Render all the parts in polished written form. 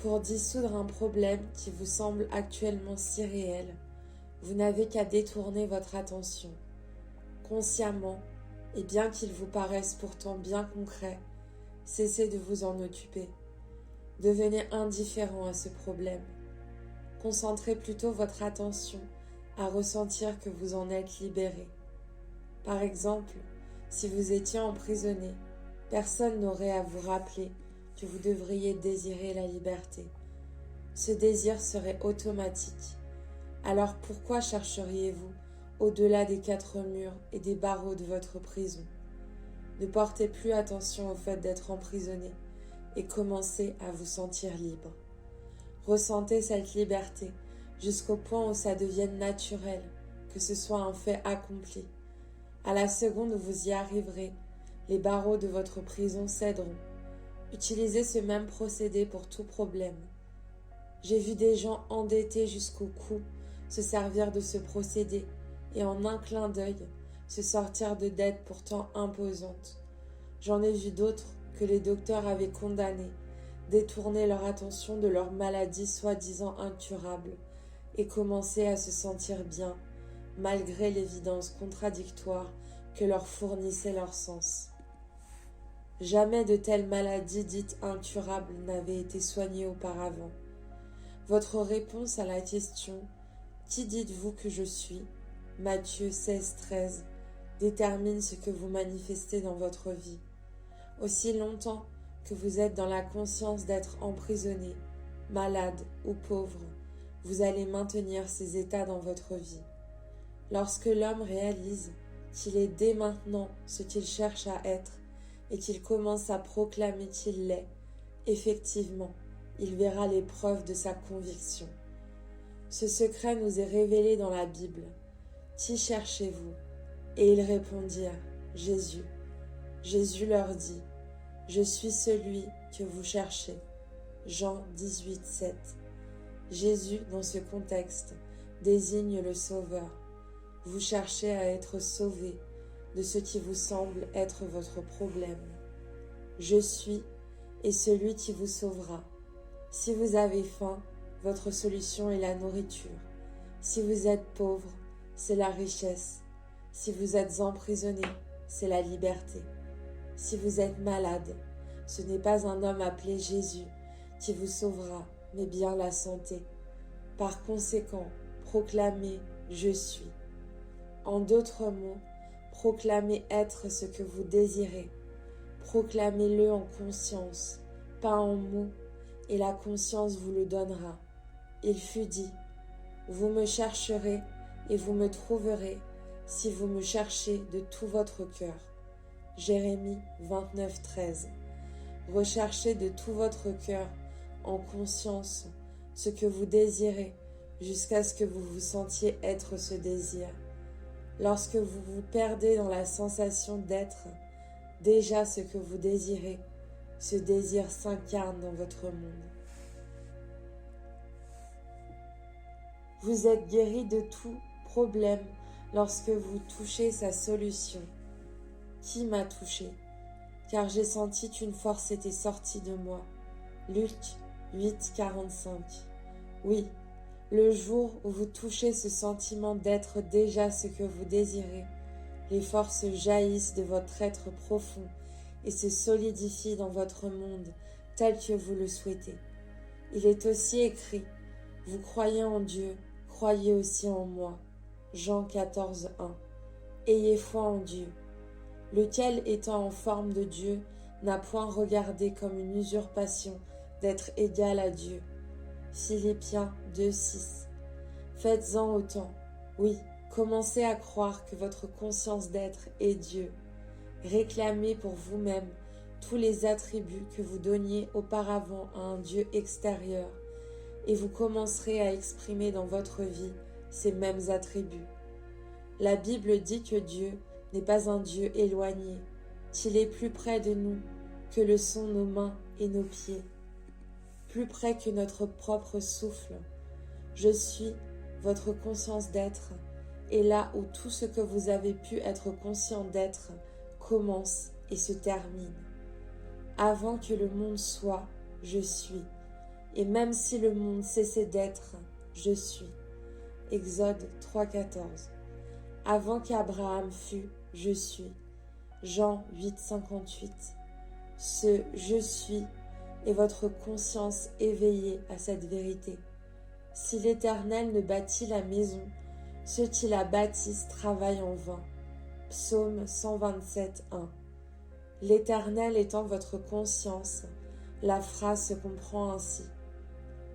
Pour dissoudre un problème qui vous semble actuellement si réel, vous n'avez qu'à détourner votre attention, consciemment, et bien qu'il vous paraisse pourtant bien concret, cessez de vous en occuper. Devenez indifférent à ce problème. Concentrez plutôt votre attention à ressentir que vous en êtes libéré. Par exemple, si vous étiez emprisonné, personne n'aurait à vous rappeler que vous devriez désirer la liberté. Ce désir serait automatique. Alors pourquoi chercheriez-vous au-delà des 4 murs et des barreaux de votre prison? Ne portez plus attention au fait d'être emprisonné et commencez à vous sentir libre. Ressentez cette liberté jusqu'au point où ça devienne naturel, que ce soit un fait accompli. À la seconde où vous y arriverez, les barreaux de votre prison céderont. Utilisez ce même procédé pour tout problème. J'ai vu des gens endettés jusqu'au cou se servir de ce procédé et en un clin d'œil se sortir de dettes pourtant imposantes. J'en ai vu d'autres que les docteurs avaient condamnés, détourner leur attention de leur maladie soi-disant incurable et commencer à se sentir bien, malgré l'évidence contradictoire que leur fournissait leur sens. Jamais de telle maladie dite incurable n'avait été soignée auparavant. Votre réponse à la question « Qui dites-vous que je suis ?» Matthieu 16, 13 détermine ce que vous manifestez dans votre vie. Aussi longtemps que vous êtes dans la conscience d'être emprisonné, malade ou pauvre, vous allez maintenir ces états dans votre vie. Lorsque l'homme réalise qu'il est dès maintenant ce qu'il cherche à être et qu'il commence à proclamer qu'il l'est, effectivement, il verra les preuves de sa conviction. Ce secret nous est révélé dans la Bible. Qui cherchez-vous? Et ils répondirent, Jésus. Jésus leur dit, je suis celui que vous cherchez. Jean 18, 7. Jésus, dans ce contexte, désigne le Sauveur. Vous cherchez à être sauvé de ce qui vous semble être votre problème. Je suis et celui qui vous sauvera. Si vous avez faim, votre solution est la nourriture. Si vous êtes pauvre, c'est la richesse. Si vous êtes emprisonné, c'est la liberté. Si vous êtes malade, ce n'est pas un homme appelé Jésus qui vous sauvera, mais bien la santé. Par conséquent, proclamez « Je suis ». En d'autres mots, proclamez être ce que vous désirez. Proclamez-le en conscience, pas en mots, et la conscience vous le donnera. Il fut dit, vous me chercherez et vous me trouverez si vous me cherchez de tout votre cœur. Jérémie 29, 13. Recherchez de tout votre cœur, en conscience, ce que vous désirez, jusqu'à ce que vous vous sentiez être ce désir. Lorsque vous vous perdez dans la sensation d'être déjà ce que vous désirez, ce désir s'incarne dans votre monde. Vous êtes guéri de tout problème lorsque vous touchez sa solution. Qui m'a touché? Car j'ai senti qu'une force était sortie de moi. Luc 8, 45. Oui, le jour où vous touchez ce sentiment d'être déjà ce que vous désirez, les forces jaillissent de votre être profond et se solidifient dans votre monde tel que vous le souhaitez. Il est aussi écrit, vous croyez en Dieu, croyez aussi en moi. Jean 14, 1. Ayez foi en Dieu, lequel étant en forme de Dieu, n'a point regardé comme une usurpation d'être égal à Dieu. Philippiens 2, 6. Faites-en autant. Oui, commencez à croire que votre conscience d'être est Dieu. Réclamez pour vous-même tous les attributs que vous donniez auparavant à un Dieu extérieur, et vous commencerez à exprimer dans votre vie ces mêmes attributs. La Bible dit que Dieu n'est pas un Dieu éloigné, qu'il est plus près de nous que le sont nos mains et nos pieds, plus près que notre propre souffle. Je suis votre conscience d'être, et là où tout ce que vous avez pu être conscient d'être commence et se termine. Avant que le monde soit, je suis. et même si le monde cessait d'être, je suis. Exode 3,14. Avant qu'Abraham fût, je suis. Jean 8,58. Ce « je suis » est votre conscience éveillée à cette vérité. Si l'Éternel ne bâtit la maison, ceux qui la bâtissent travaillent en vain. Psaume 127,1. L'Éternel étant votre conscience, la phrase se comprend ainsi.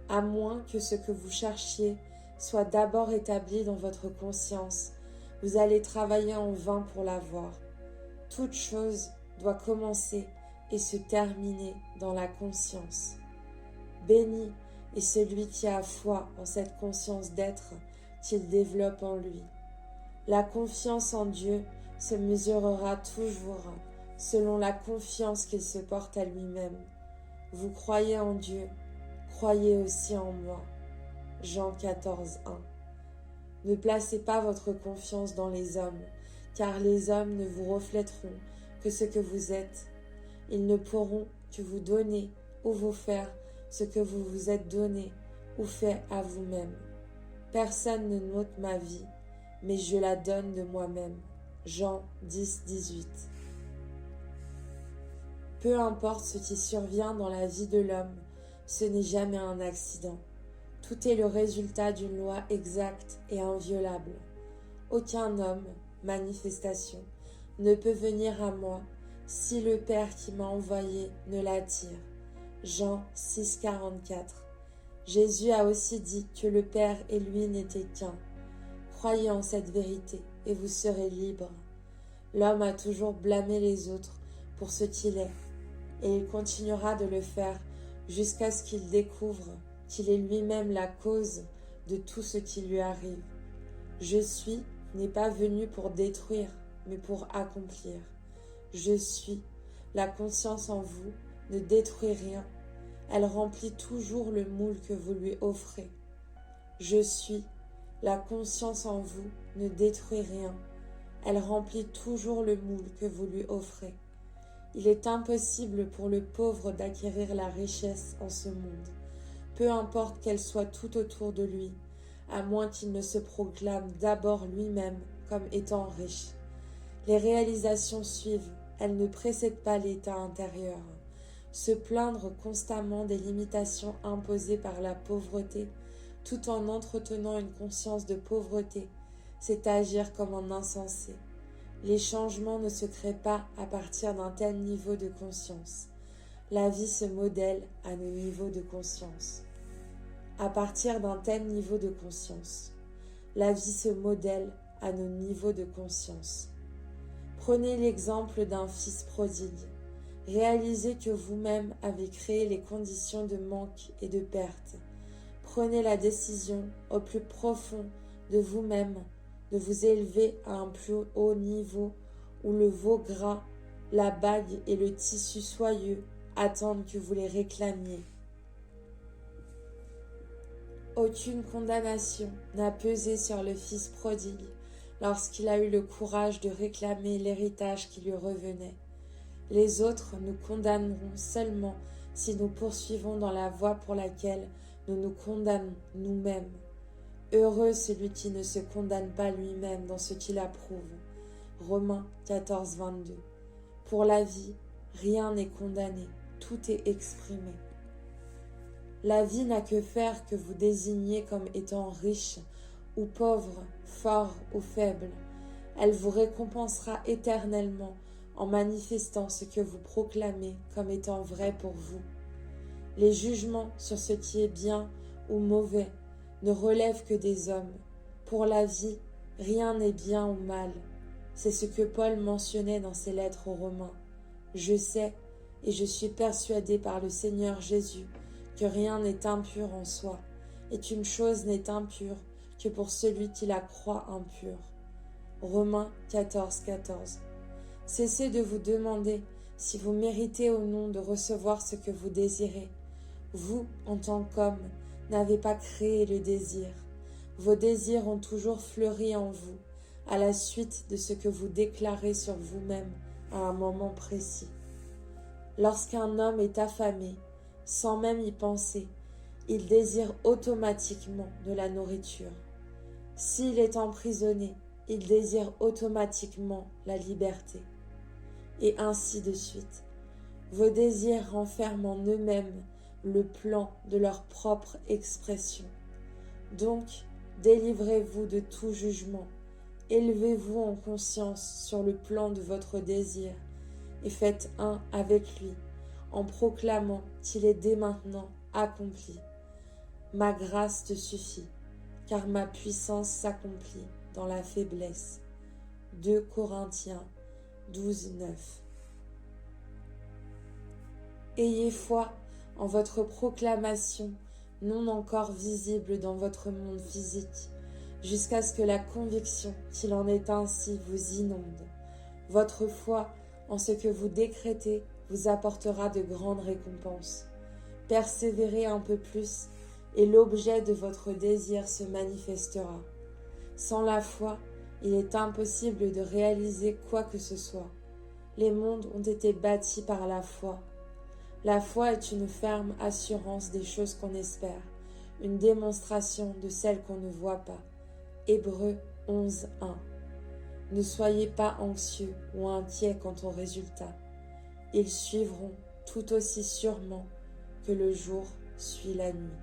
À moins que ce que vous cherchiez soit d'abord établi dans votre conscience, vous allez travailler en vain pour l'avoir. Toute chose doit commencer et se terminer dans la conscience. Béni est celui qui a foi en cette conscience d'être qu'il développe en lui. La confiance en Dieu se mesurera toujours selon la confiance qu'il se porte à lui-même. Vous croyez en Dieu, croyez aussi en moi. Jean 14,1. Ne placez pas votre confiance dans les hommes, car les hommes ne vous reflèteront que ce que vous êtes. Ils ne pourront que vous donner ou vous faire ce que vous vous êtes donné ou fait à vous-même. Personne ne note ma vie, mais je la donne de moi-même. Jean 10,18. Peu importe ce qui survient dans la vie de l'homme, ce n'est jamais un accident. Tout est le résultat d'une loi exacte et inviolable. Aucun homme, manifestation, ne peut venir à moi si le Père qui m'a envoyé ne l'attire. Jean 6,44. Jésus a aussi dit que le Père et lui n'étaient qu'un. Croyez en cette vérité et vous serez libres. L'homme a toujours blâmé les autres pour ce qu'il est, et il continuera de le faire jusqu'à ce qu'il découvre qu'il est lui-même la cause de tout ce qui lui arrive. Je suis n'est pas venu pour détruire, mais pour accomplir. Je suis, la conscience en vous, ne détruit rien. Elle remplit toujours le moule que vous lui offrez. Je suis, la conscience en vous, ne détruit rien. Elle remplit toujours le moule que vous lui offrez. Il est impossible pour le pauvre d'acquérir la richesse en ce monde, peu importe qu'elle soit tout autour de lui, à moins qu'il ne se proclame d'abord lui-même comme étant riche. Les réalisations suivent, elles ne précèdent pas l'état intérieur. Se plaindre constamment des limitations imposées par la pauvreté, tout en entretenant une conscience de pauvreté, c'est agir comme un insensé. Les changements ne se créent pas à partir d'un tel niveau de conscience. La vie se modèle à nos niveaux de conscience. À partir d'un tel niveau de conscience, la vie se modèle à nos niveaux de conscience. Prenez l'exemple d'un fils prodigue. Réalisez que vous-même avez créé les conditions de manque et de perte. Prenez la décision au plus profond de vous-même de vous élever à un plus haut niveau où le veau gras, la bague et le tissu soyeux attendent que vous les réclamiez. Aucune condamnation n'a pesé sur le fils prodigue lorsqu'il a eu le courage de réclamer l'héritage qui lui revenait. Les autres nous condamneront seulement si nous poursuivons dans la voie pour laquelle nous nous condamnons nous-mêmes. Heureux celui qui ne se condamne pas lui-même dans ce qu'il approuve. Romains 14, 22. Pour la vie, rien n'est condamné, tout est exprimé. La vie n'a que faire que vous désigner comme étant riche ou pauvre, fort ou faible. Elle vous récompensera éternellement en manifestant ce que vous proclamez comme étant vrai pour vous. Les jugements sur ce qui est bien ou mauvais ne relèvent que des hommes. Pour la vie, rien n'est bien ou mal. C'est ce que Paul mentionnait dans ses lettres aux Romains. Je sais et je suis persuadé par le Seigneur Jésus que rien n'est impur en soi, et qu'une chose n'est impure que pour celui qui la croit impure. Romains 14, 14. Cessez de vous demander si vous méritez ou non de recevoir ce que vous désirez. Vous, en tant qu'homme, n'avez pas créé le désir. Vos désirs ont toujours fleuri en vous, à la suite de ce que vous déclarez sur vous-même à un moment précis. Lorsqu'un homme est affamé, sans même y penser, il désire automatiquement de la nourriture. S'il est emprisonné, il désire automatiquement la liberté. Et ainsi de suite. Vos désirs renferment en eux-mêmes le plan de leur propre expression. Donc, délivrez-vous de tout jugement, élevez-vous en conscience sur le plan de votre désir et faites un avec lui en proclamant qu'il est dès maintenant accompli. Ma grâce te suffit, car ma puissance s'accomplit dans la faiblesse. 2 Corinthiens 12, 9. Ayez foi en votre proclamation non encore visible dans votre monde physique, jusqu'à ce que la conviction qu'il en est ainsi vous inonde. Votre foi en ce que vous décrétez vous apportera de grandes récompenses. Persévérez un peu plus et l'objet de votre désir se manifestera. Sans la foi, il est impossible de réaliser quoi que ce soit. Les mondes ont été bâtis par la foi. La foi est une ferme assurance des choses qu'on espère, une démonstration de celles qu'on ne voit pas. Hébreux 11, 1. Ne soyez pas anxieux ou inquiets quant aux résultats. Ils suivront tout aussi sûrement que le jour suit la nuit.